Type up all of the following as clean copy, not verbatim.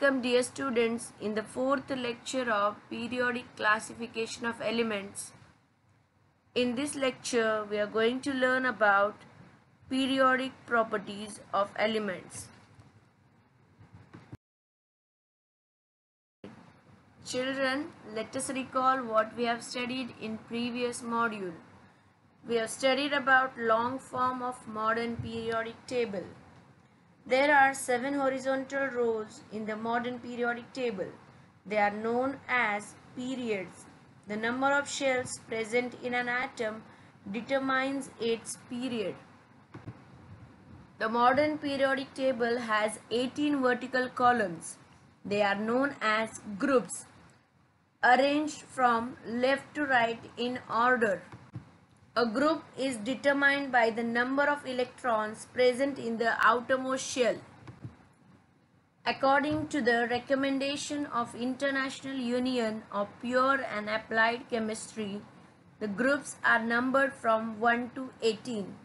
Welcome dear students in the fourth lecture of periodic classification of elements. In this lecture we are going to learn about periodic properties of elements. Children, let us recall what we have studied in previous module. We have studied about long form of modern periodic table. There are 7 horizontal rows in the modern periodic table. They are known as periods. The number of shells present in an atom determines its period. The modern periodic table has 18 vertical columns. They are known as groups, arranged from left to right in order. A group is determined by the number of electrons present in the outermost shell. According to the recommendation of International Union of Pure and Applied Chemistry, the groups are numbered from 1 to 18.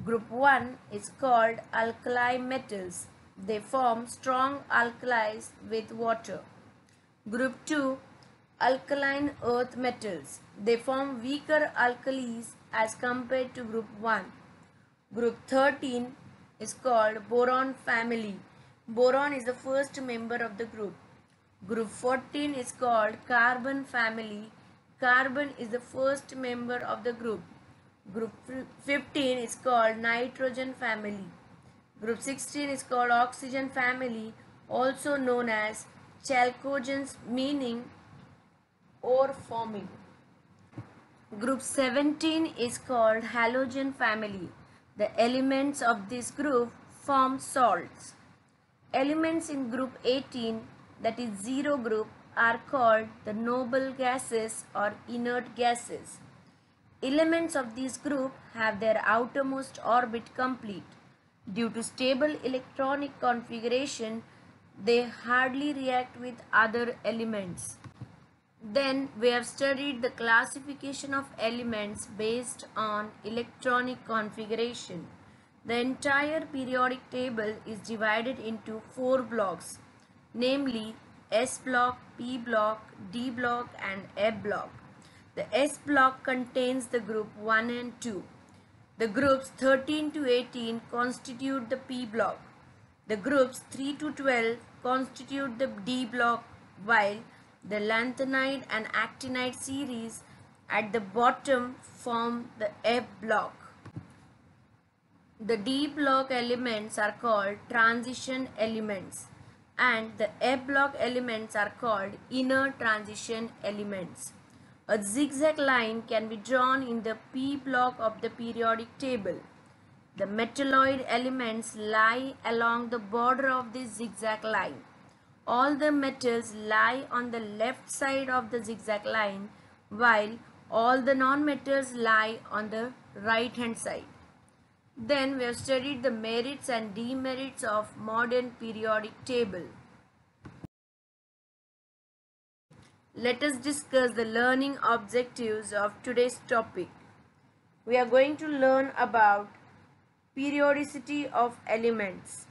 Group 1 is called alkali metals. They form strong alkalis with water. Group 2, alkaline earth metals. They form weaker alkalis as compared to group 1. Group 13 is called boron family. Boron is the first member of the group. Group 14 is called carbon family. Carbon is the first member of the group. Group 15 is called nitrogen family. Group 16 is called oxygen family, also known as chalcogens, meaning ore forming. Group 17 is called halogen family. The elements of this group form salts. Elements in group 18, that is zero group, are called the noble gases or inert gases. Elements of this group have their outermost orbit complete. Due to stable electronic configuration, they hardly react with other elements. Then we have studied the classification of elements based on electronic configuration. The entire periodic table is divided into 4 blocks, namely S block, P block, D block and F block. The S block contains the group 1 and 2. The groups 13 to 18 constitute the P block. The groups 3 to 12 constitute the D block, while the lanthanide and actinide series at the bottom form the F block. The D block elements are called transition elements and the F block elements are called inner transition elements. A zigzag line can be drawn in the P block of the periodic table. The metalloid elements lie along the border of this zigzag line. All the metals lie on the left side of the zigzag line, while all the non-metals lie on the right hand side. Then we have studied the merits and demerits of modern periodic table. Let us discuss the learning objectives of today's topic. We are going to learn about periodicity of elements.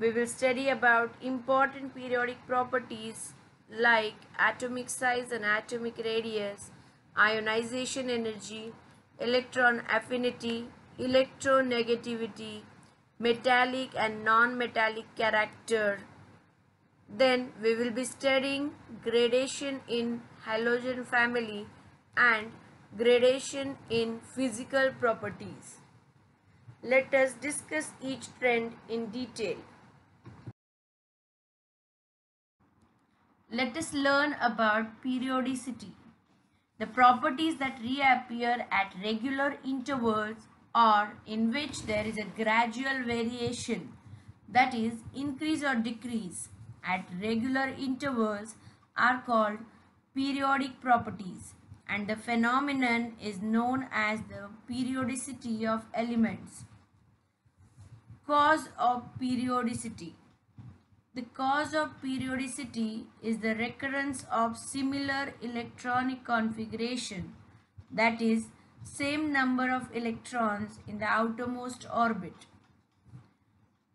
We will study about important periodic properties like atomic size and atomic radius, ionization energy, electron affinity, electronegativity, metallic and non-metallic character. Then we will be studying gradation in halogen family and gradation in physical properties. Let us discuss each trend in detail. Let us learn about periodicity. The properties that reappear at regular intervals or in which there is a gradual variation, that is increase or decrease at regular intervals, are called periodic properties, and the phenomenon is known as the periodicity of elements. Cause of periodicity. The cause of periodicity is the recurrence of similar electronic configuration, that is, same number of electrons in the outermost orbit.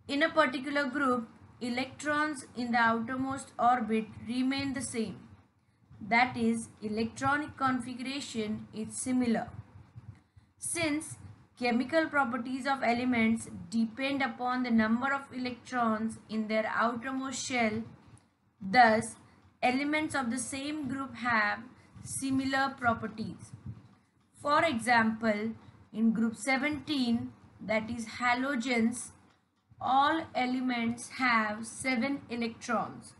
In a particular group, electrons in the outermost orbit remain the same. That is, electronic configuration is similar. Since chemical properties of elements depend upon the number of electrons in their outermost shell, thus elements of the same group have similar properties. For example, in group 17, that is halogens, all elements have 7 electrons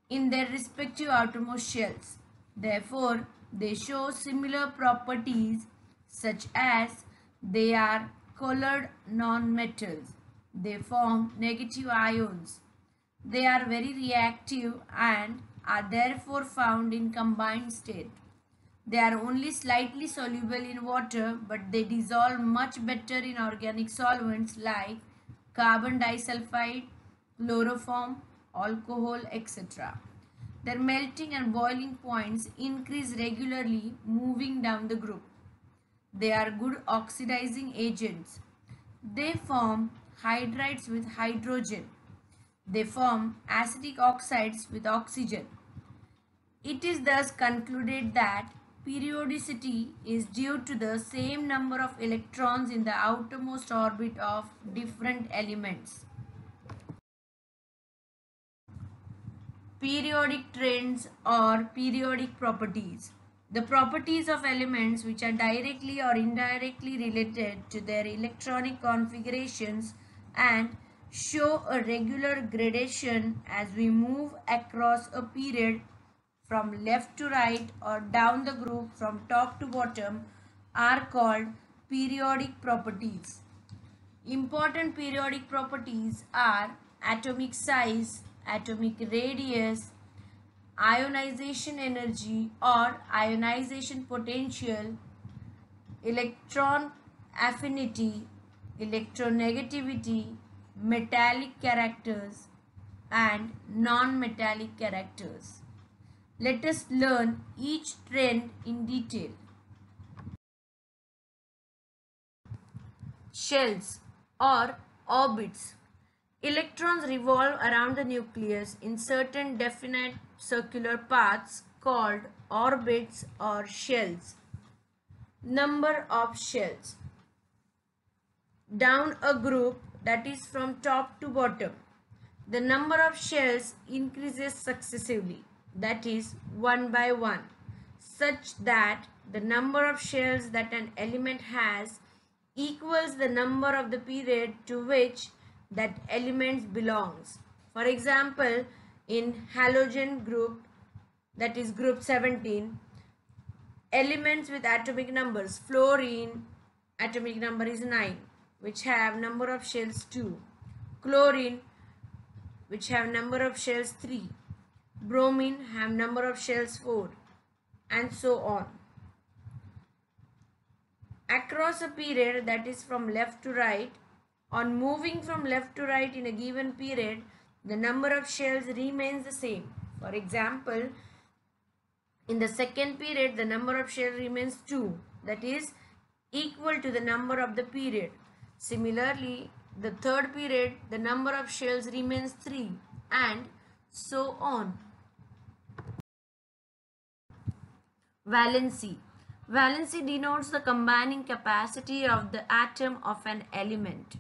in their respective outermost shells. Therefore, they show similar properties such as they are colored non-metals. They form negative ions. They are very reactive and are therefore found in combined state. They are only slightly soluble in water, but they dissolve much better in organic solvents like carbon disulfide, chloroform, alcohol, etc. Their melting and boiling points increase regularly moving down the group. They are good oxidizing agents. They form hydrides with hydrogen. They form acidic oxides with oxygen. It is thus concluded that periodicity is due to the same number of electrons in the outermost orbit of different elements. Periodic trends or periodic properties. The properties of elements which are directly or indirectly related to their electronic configurations and show a regular gradation as we move across a period from left to right or down the group from top to bottom are called periodic properties. Important periodic properties are atomic size, atomic radius, ionization energy or ionization potential, electron affinity, electronegativity, metallic characters, and non-metallic characters. Let us learn each trend in detail. Shells or orbits. Electrons revolve around the nucleus in certain definite circular paths called orbits or shells. Number of shells. Down a group, that is from top to bottom, the number of shells increases successively, that is one by one, such that the number of shells that an element has equals the number of the period to which that element belongs. For example, in halogen group, that is group 17, elements with atomic numbers, fluorine atomic number is 9, which have number of shells 2, chlorine which have number of shells 3, bromine have number of shells 4, and so on. Across a period, that is from left to right, on moving from left to right in a given period, the number of shells remains the same. For example, in the second period, the number of shells remains 2, that is equal to the number of the period. Similarly, the third period, the number of shells remains 3, and so on. Valency. Valency denotes the combining capacity of the atom of an element.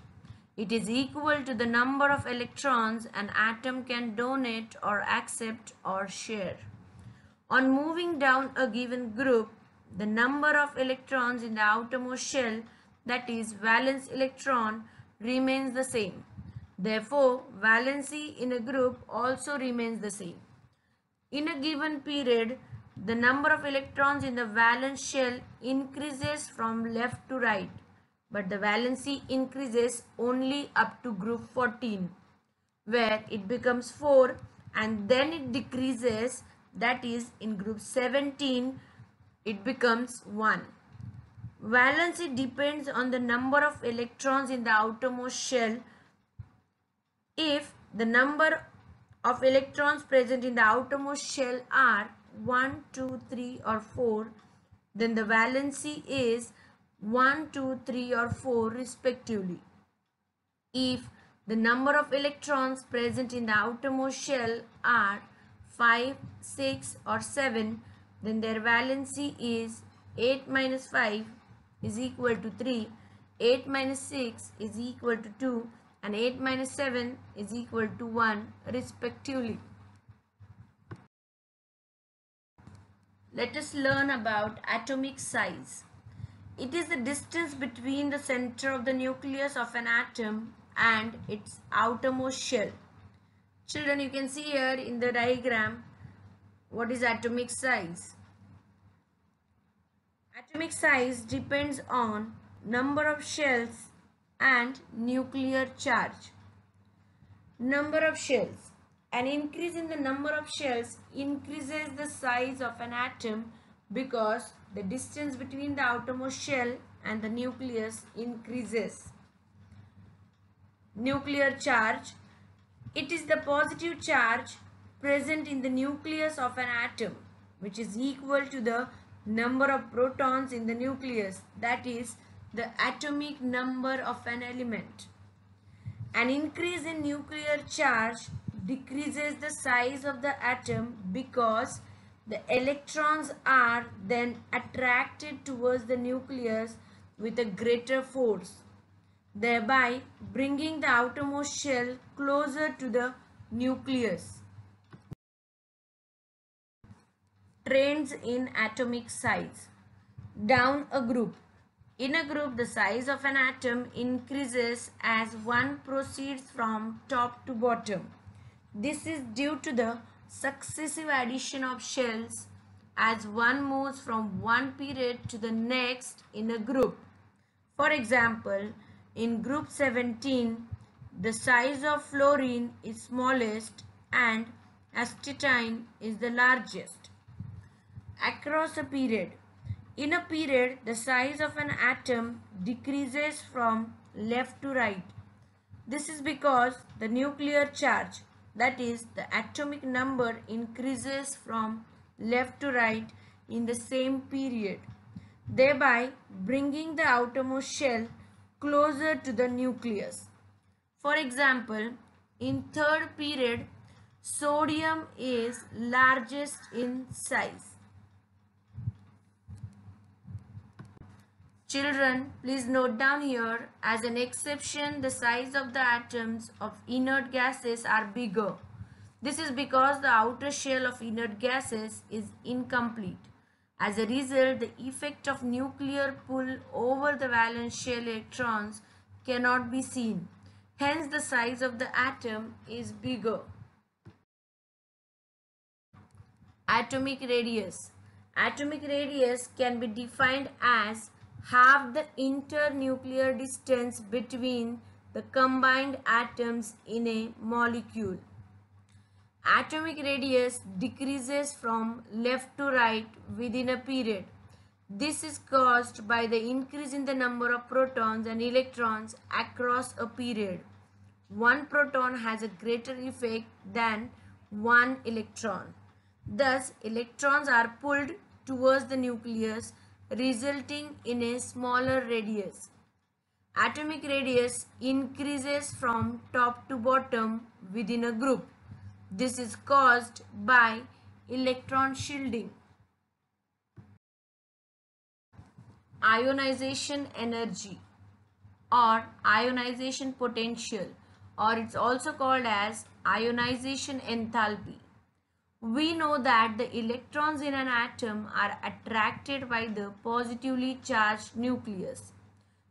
It is equal to the number of electrons an atom can donate or accept or share. On moving down a given group, the number of electrons in the outermost shell, that is valence electron, remains the same. Therefore, valency in a group also remains the same. In a given period, the number of electrons in the valence shell increases from left to right, but the valency increases only up to group 14, where it becomes 4 and then it decreases, that is in group 17 it becomes 1. Valency depends on the number of electrons in the outermost shell. If the number of electrons present in the outermost shell are 1, 2, 3 or 4, then the valency is 1, 2, 3 or 4 respectively. If The number of electrons present in the outermost shell are 5, 6 or 7, then their valency is 8 minus 5 is equal to 3, 8 minus 6 is equal to 2 and 8 minus 7 is equal to 1 respectively. Let us learn about atomic size. It is the distance between the center of the nucleus of an atom and its outermost shell. Children, you can see here in the diagram what is atomic size. Atomic size depends on number of shells and nuclear charge. Number of shells. An increase in the number of shells increases the size of an atom because the distance between the outermost shell and the nucleus increases. Nuclear charge. It is the positive charge present in the nucleus of an atom, which is equal to the number of protons in the nucleus, that is the atomic number of an element. An increase in nuclear charge decreases the size of the atom because the electrons are then attracted towards the nucleus with a greater force, thereby bringing the outermost shell closer to the nucleus. Trends in atomic size. Down a group. In a group, the size of an atom increases as one proceeds from top to bottom. This is due to the successive addition of shells as one moves from one period to the next in a group. For example, in group 17, the size of fluorine is smallest and astatine is the largest. Across a period. In a period, the size of an atom decreases from left to right. This is because the nuclear charge, that is, the atomic number, increases from left to right in the same period, thereby bringing the outermost shell closer to the nucleus. For example, in third period, sodium is largest in size. Children, please note down here, as an exception, the size of the atoms of inert gases are bigger. This is because the outer shell of inert gases is incomplete. As a result, the effect of nuclear pull over the valence shell electrons cannot be seen. Hence, the size of the atom is bigger. Atomic radius. Atomic radius can be defined as half the internuclear distance between the combined atoms in a molecule. Atomic radius decreases from left to right within a period. This is caused by the increase in the number of protons and electrons across a period. One proton has a greater effect than one electron. Thus, electrons are pulled towards the nucleus, resulting in a smaller radius. Atomic radius increases from top to bottom within a group. This is caused by electron shielding. Ionization energy or ionization potential, or it's also called as ionization enthalpy. We know that the electrons in an atom are attracted by the positively charged nucleus.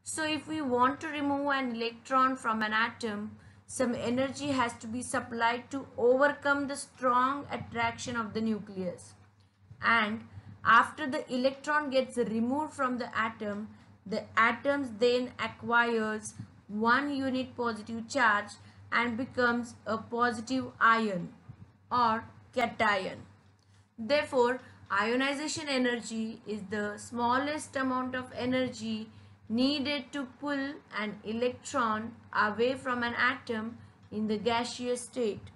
So if we want to remove an electron from an atom, some energy has to be supplied to overcome the strong attraction of the nucleus. And after the electron gets removed from the atom then acquires 1 unit positive charge and becomes a positive ion or cation. Therefore, ionization energy is the smallest amount of energy needed to pull an electron away from an atom in the gaseous state.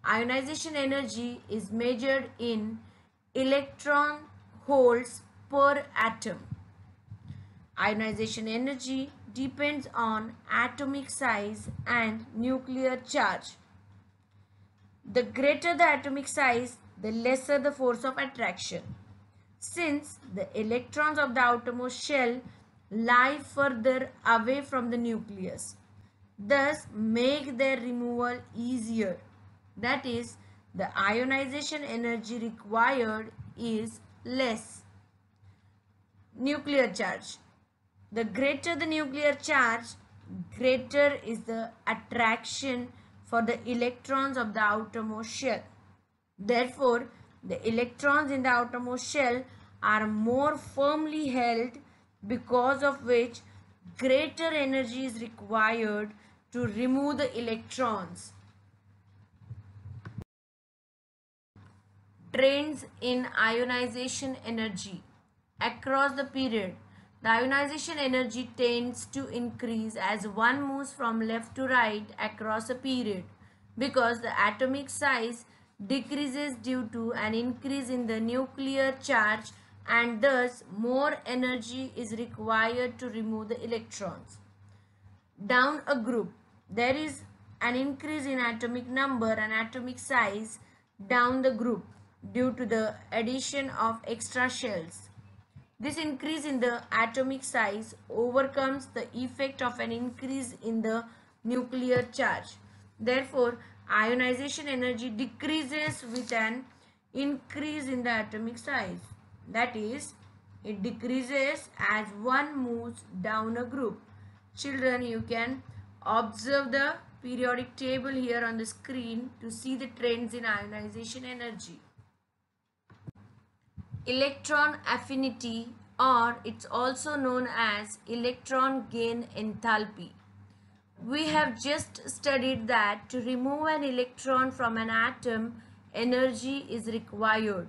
Ionization energy is measured in electron volts per atom. Ionization energy depends on atomic size and nuclear charge. The greater the atomic size, the lesser the force of attraction. Since the electrons of the outermost shell lie further away from the nucleus, thus make their removal easier. That is, the ionization energy required is less. Nuclear charge. The greater the nuclear charge, greater is the attraction for the electrons of the outermost shell. Therefore, the electrons in the outermost shell are more firmly held, because of which greater energy is required to remove the electrons. Trends in ionization energy. Across the period, the ionization energy tends to increase as one moves from left to right across a period, because the atomic size decreases due to an increase in the nuclear charge, and thus more energy is required to remove the electrons. Down a group, there is an increase in atomic number and atomic size down the group due to the addition of extra shells. This increase in the atomic size overcomes the effect of an increase in the nuclear charge. Therefore, ionization energy decreases with an increase in the atomic size. That is, it decreases as one moves down a group. Children, you can observe the periodic table here on the screen to see the trends in ionization energy. Electron affinity, or it's also known as electron gain enthalpy. We have just studied that to remove an electron from an atom, energy is required.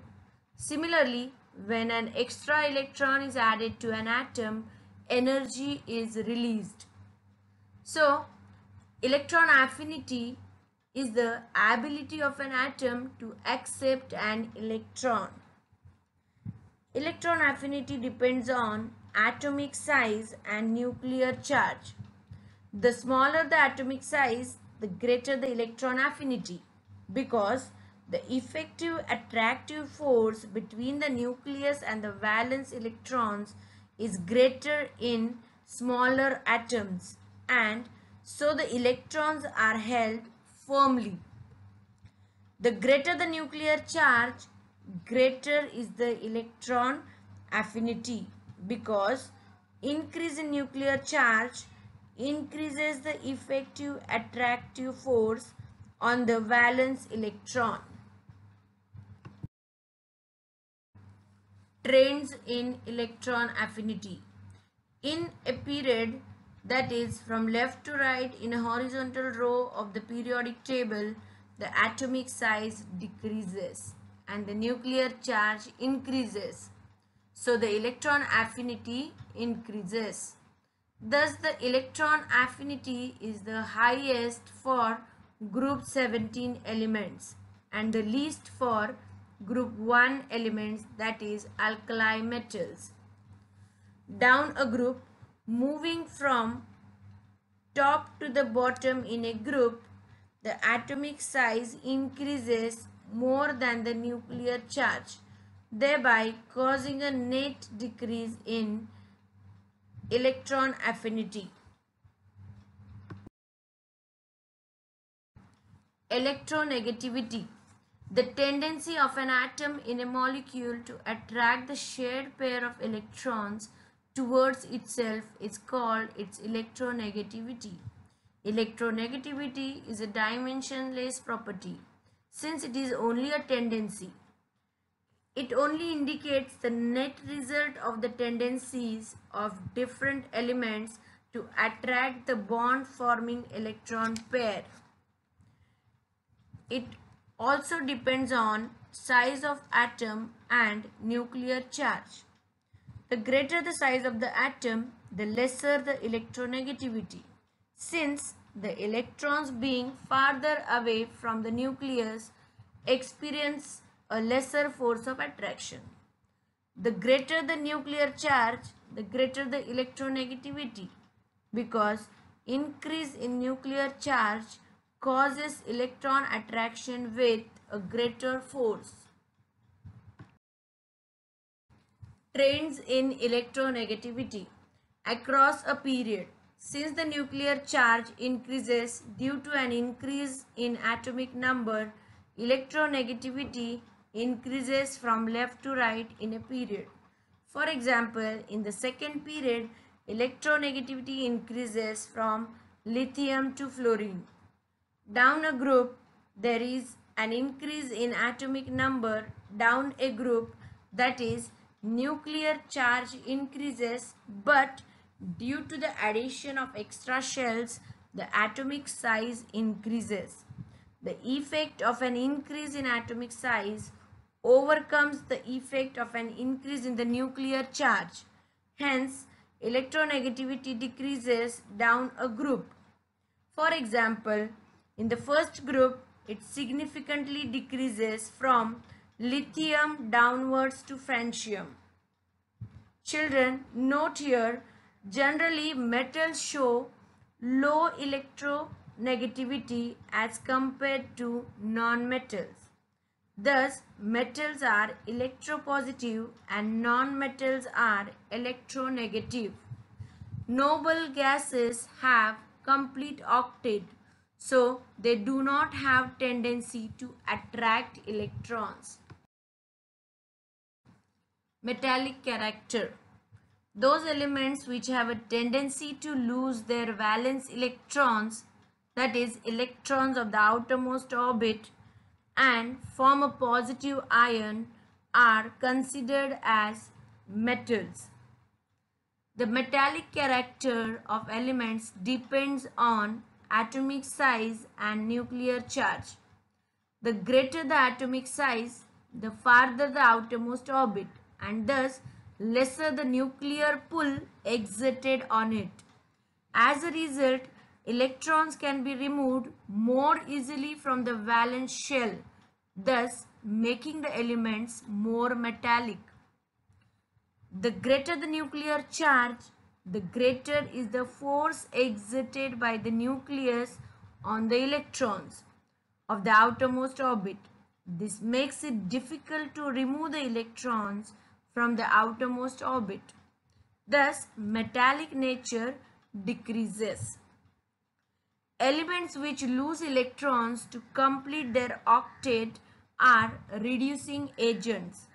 Similarly, when an extra electron is added to an atom, energy is released. So, electron affinity is the ability of an atom to accept an electron. Electron affinity depends on atomic size and nuclear charge. The smaller the atomic size, the greater the electron affinity, because the effective attractive force between the nucleus and the valence electrons is greater in smaller atoms, and so the electrons are held firmly. The greater the nuclear charge, greater is the electron affinity, because increase in nuclear charge increases the effective attractive force on the valence electron. Trends in electron affinity. In a period, that is from left to right in a horizontal row of the periodic table, the atomic size decreases and the nuclear charge increases. So the electron affinity increases. Thus the electron affinity is the highest for group 17 elements and the least for group 1 elements, that is alkali metals. Down a group, moving from top to the bottom in a group, the atomic size increases more than the nuclear charge, thereby causing a net decrease in electron affinity. Electronegativity. The tendency of an atom in a molecule to attract the shared pair of electrons towards itself is called its electronegativity. Electronegativity is a dimensionless property, since it is only a tendency. It only indicates the net result of the tendencies of different elements to attract the bond-forming electron pair. It also depends on size of atom and nuclear charge. The greater the size of the atom, the lesser the electronegativity, since the electrons being farther away from the nucleus experience a lesser force of attraction. The greater the nuclear charge, the greater the electronegativity. because increase in nuclear charge causes electron attraction with a greater force. Trends in electronegativity across a period. Since the nuclear charge increases due to an increase in atomic number, electronegativity increases from left to right in a period. For example, in the second period, electronegativity increases from lithium to fluorine. Down a group, there is an increase in atomic number. Down a group, that is, nuclear charge increases, but due to the addition of extra shells, the atomic size increases. The effect of an increase in atomic size overcomes the effect of an increase in the nuclear charge. Hence, electronegativity decreases down a group. For example, in the first group, it significantly decreases from lithium downwards to francium. Children, note here, generally metals show low electronegativity as compared to non-metals. Thus, metals are electropositive and non-metals are electronegative. Noble gases have complete octet, so they do not have tendency to attract electrons. Metallic character. Those elements which have a tendency to lose their valence electrons, that is electrons of the outermost orbit, and form a positive ion are considered as metals. The metallic character of elements depends on atomic size and nuclear charge. The greater the atomic size, the farther the outermost orbit, and thus lesser the nuclear pull exerted on it. As a result, electrons can be removed more easily from the valence shell, thus making the elements more metallic. The greater the nuclear charge, the greater is the force exerted by the nucleus on the electrons of the outermost orbit. This makes it difficult to remove the electrons from the outermost orbit. Thus, metallic nature decreases. Elements which lose electrons to complete their octet are reducing agents.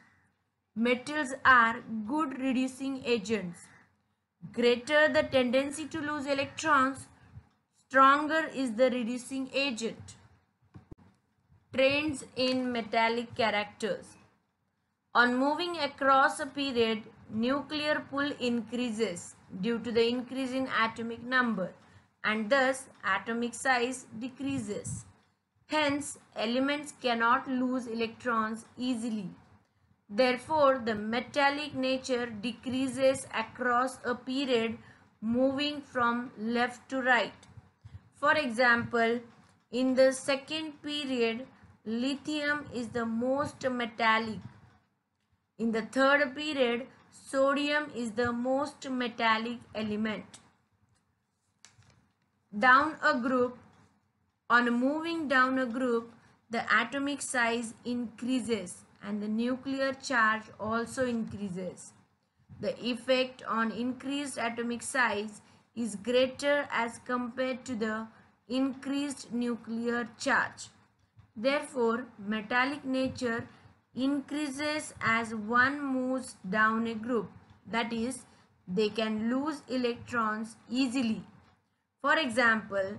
Metals are good reducing agents. Greater the tendency to lose electrons, stronger is the reducing agent. Trends in metallic characters. On moving across a period, nuclear pull increases due to the increase in atomic number, and thus atomic size decreases. Hence, elements cannot lose electrons easily. Therefore, the metallic nature decreases across a period moving from left to right. For example, in the second period, lithium is the most metallic. In the third period, sodium is the most metallic element. Down a group, on moving down a group, the atomic size increases and the nuclear charge also increases. The effect on increased atomic size is greater as compared to the increased nuclear charge. Therefore, metallic nature increases as one moves down a group. That is, they can lose electrons easily. For example,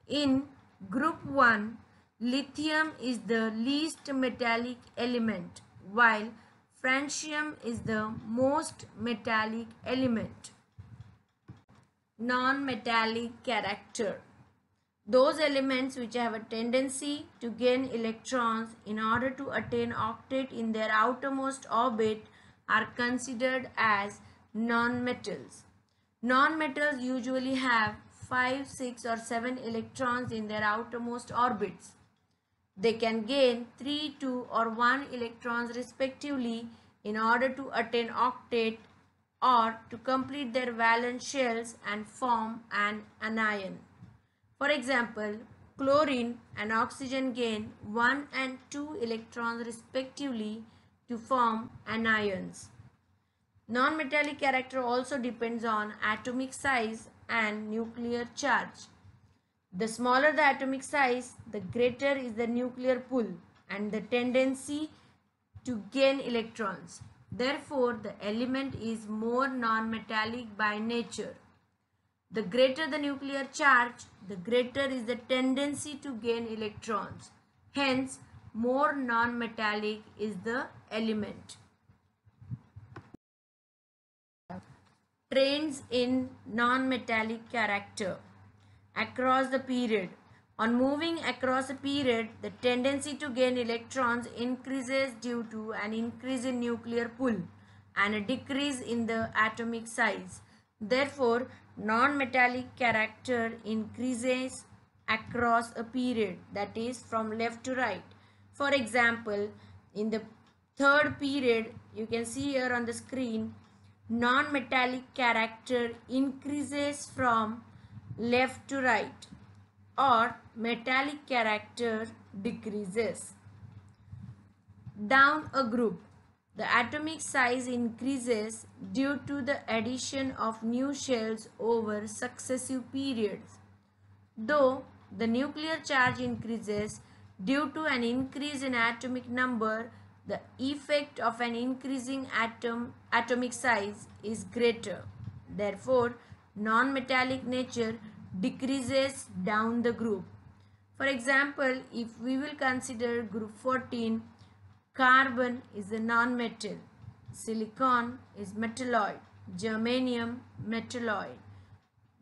in group 1, lithium is the least metallic element, while francium is the most metallic element. Non-metallic character. Those elements which have a tendency to gain electrons in order to attain octet in their outermost orbit are considered as non-metals. Non-metals usually have 5, 6 or 7 electrons in their outermost orbits. They can gain 3, 2 or 1 electrons respectively in order to attain octet or to complete their valence shells and form an anion. For example, chlorine and oxygen gain 1 and 2 electrons respectively to form anions. Non-metallic character also depends on atomic size and nuclear charge. The smaller the atomic size, the greater is the nuclear pull and the tendency to gain electrons. Therefore, the element is more non-metallic by nature. The greater the nuclear charge, the greater is the tendency to gain electrons. Hence, more non-metallic is the element. Trends in non-metallic character across the period. On moving across a period, the tendency to gain electrons increases due to an increase in nuclear pull and a decrease in the atomic size. Therefore, non-metallic character increases across a period, that is from left to right. For example, in the third period, you can see here on the screen, non-metallic character increases from left to right, or metallic character decreases. Down a group, the atomic size increases due to the addition of new shells over successive periods. Though the nuclear charge increases due to an increase in atomic number, the effect of an increasing atomic size is greater. Therefore, non-metallic nature decreases down the group. For example, if we will consider group 14, carbon is a non-metal, silicon is metalloid, germanium metalloid.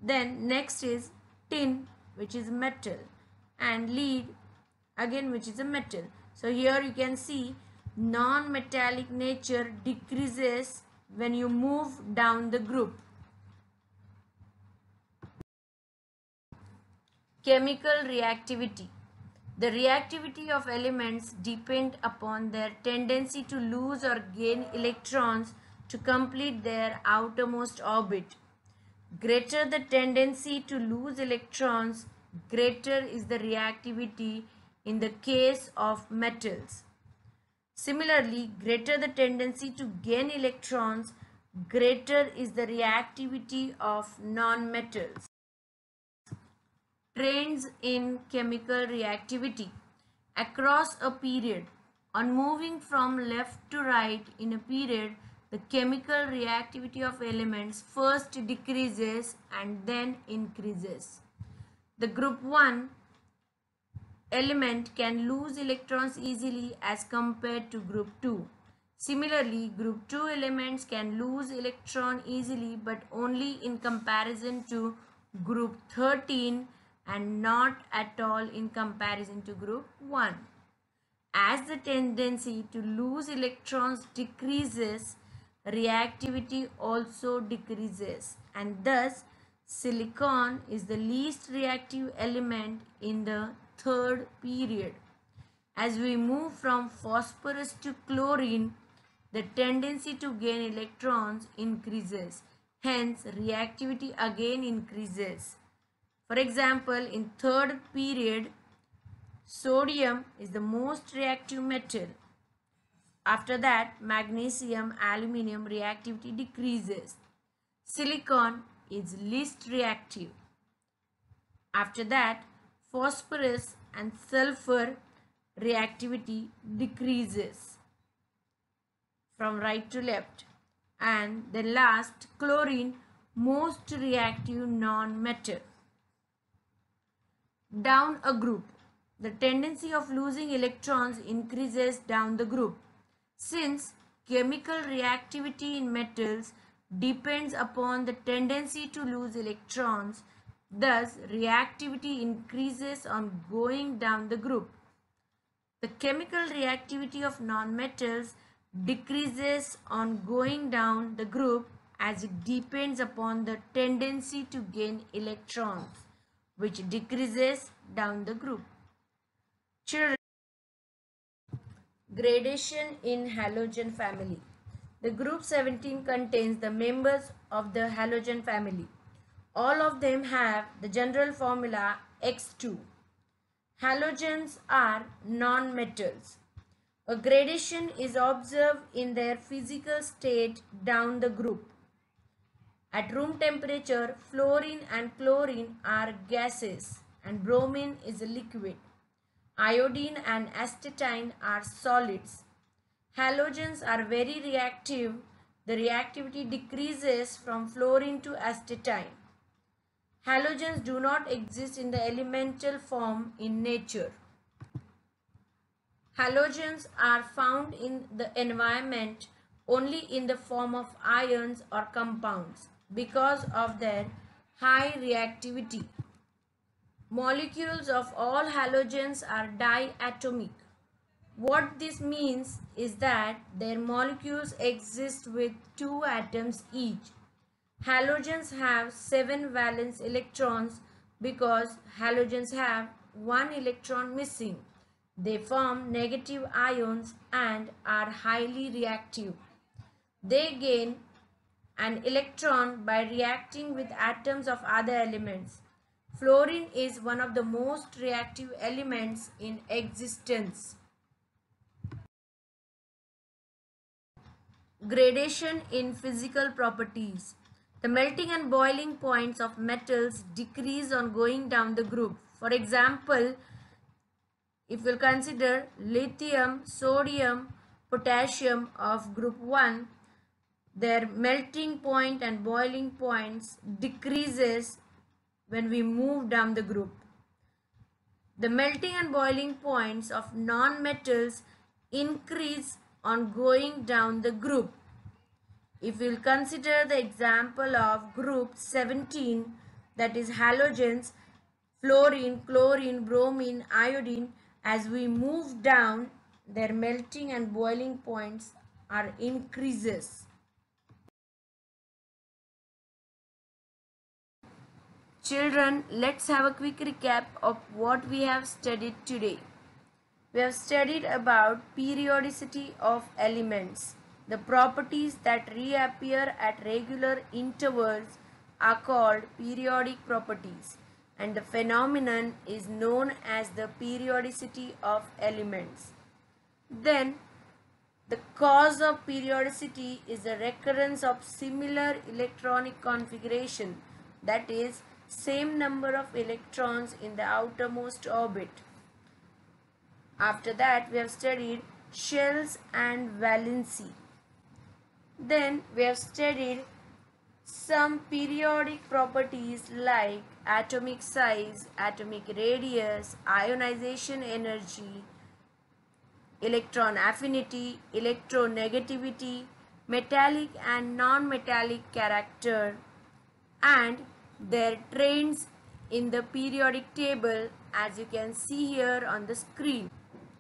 Then next is tin, which is metal, and lead again, which is a metal. So here you can see non-metallic nature decreases when you move down the group. Chemical reactivity. The reactivity of elements depend upon their tendency to lose or gain electrons to complete their outermost orbit. Greater the tendency to lose electrons, greater is the reactivity in the case of metals. Similarly, greater the tendency to gain electrons, greater is the reactivity of non-metals. Trends in chemical reactivity. Across a period, on moving from left to right in a period, the chemical reactivity of elements first decreases and then increases. The group 1 element can lose electrons easily as compared to group 2. Similarly, group 2 elements can lose electron easily but only in comparison to group 13 and not at all in comparison to group 1. As the tendency to lose electrons decreases, reactivity also decreases, and thus silicon is the least reactive element in the third period. As we move from phosphorus to chlorine, the tendency to gain electrons increases. Hence, reactivity again increases. For example, in third period, sodium is the most reactive metal. After that, magnesium, aluminium reactivity decreases. Silicon is least reactive. After that, phosphorus and sulfur reactivity decreases from right to left. And the last, chlorine, most reactive non-metal. Down a group, the tendency of losing electrons increases down the group. Since chemical reactivity in metals depends upon the tendency to lose electrons, thus reactivity increases on going down the group. The chemical reactivity of nonmetals decreases on going down the group as it depends upon the tendency to gain electrons, which decreases down the group. Children, gradation in halogen family. The group 17 contains the members of the halogen family. All of them have the general formula X2. Halogens are non-metals. A gradation is observed in their physical state down the group. At room temperature, fluorine and chlorine are gases and bromine is a liquid. Iodine and astatine are solids. Halogens are very reactive. The reactivity decreases from fluorine to astatine. Halogens do not exist in the elemental form in nature. Halogens are found in the environment only in the form of ions or compounds because of their high reactivity. Molecules of all halogens are diatomic. What this means is that their molecules exist with 2 atoms each. Halogens have 7 valence electrons because halogens have 1 electron missing. They form negative ions and are highly reactive. They gain an electron by reacting with atoms of other elements. Fluorine is one of the most reactive elements in existence. Gradation in physical properties. The melting and boiling points of metals decrease on going down the group. For example, if we'll consider lithium, sodium, potassium of group 1, their melting point and boiling points decreases when we move down the group. The melting and boiling points of non-metals increase on going down the group. If we will consider the example of group 17, that is halogens, fluorine, chlorine, bromine, iodine, as we move down, their melting and boiling points are increases. Children, let's have a quick recap of what we have studied today. We have studied about periodicity of elements. The properties that reappear at regular intervals are called periodic properties, and the phenomenon is known as the periodicity of elements. Then, the cause of periodicity is the recurrence of similar electronic configuration, that is, same number of electrons in the outermost orbit. After that, we have studied shells and valency. Then we have studied some periodic properties like atomic size, atomic radius, ionization energy, electron affinity, electronegativity, metallic and non-metallic character, and their trends in the periodic table, as you can see here on the screen.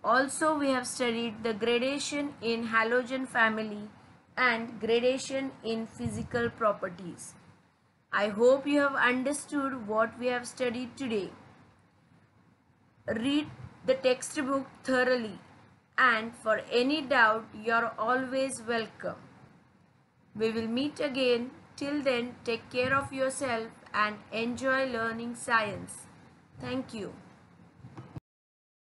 Also, we have studied the gradation in halogen family and gradation in physical properties. I hope you have understood what we have studied today. Read the textbook thoroughly, and for any doubt, you are always welcome. We will meet again. Till then, take care of yourself and enjoy learning science. Thank you.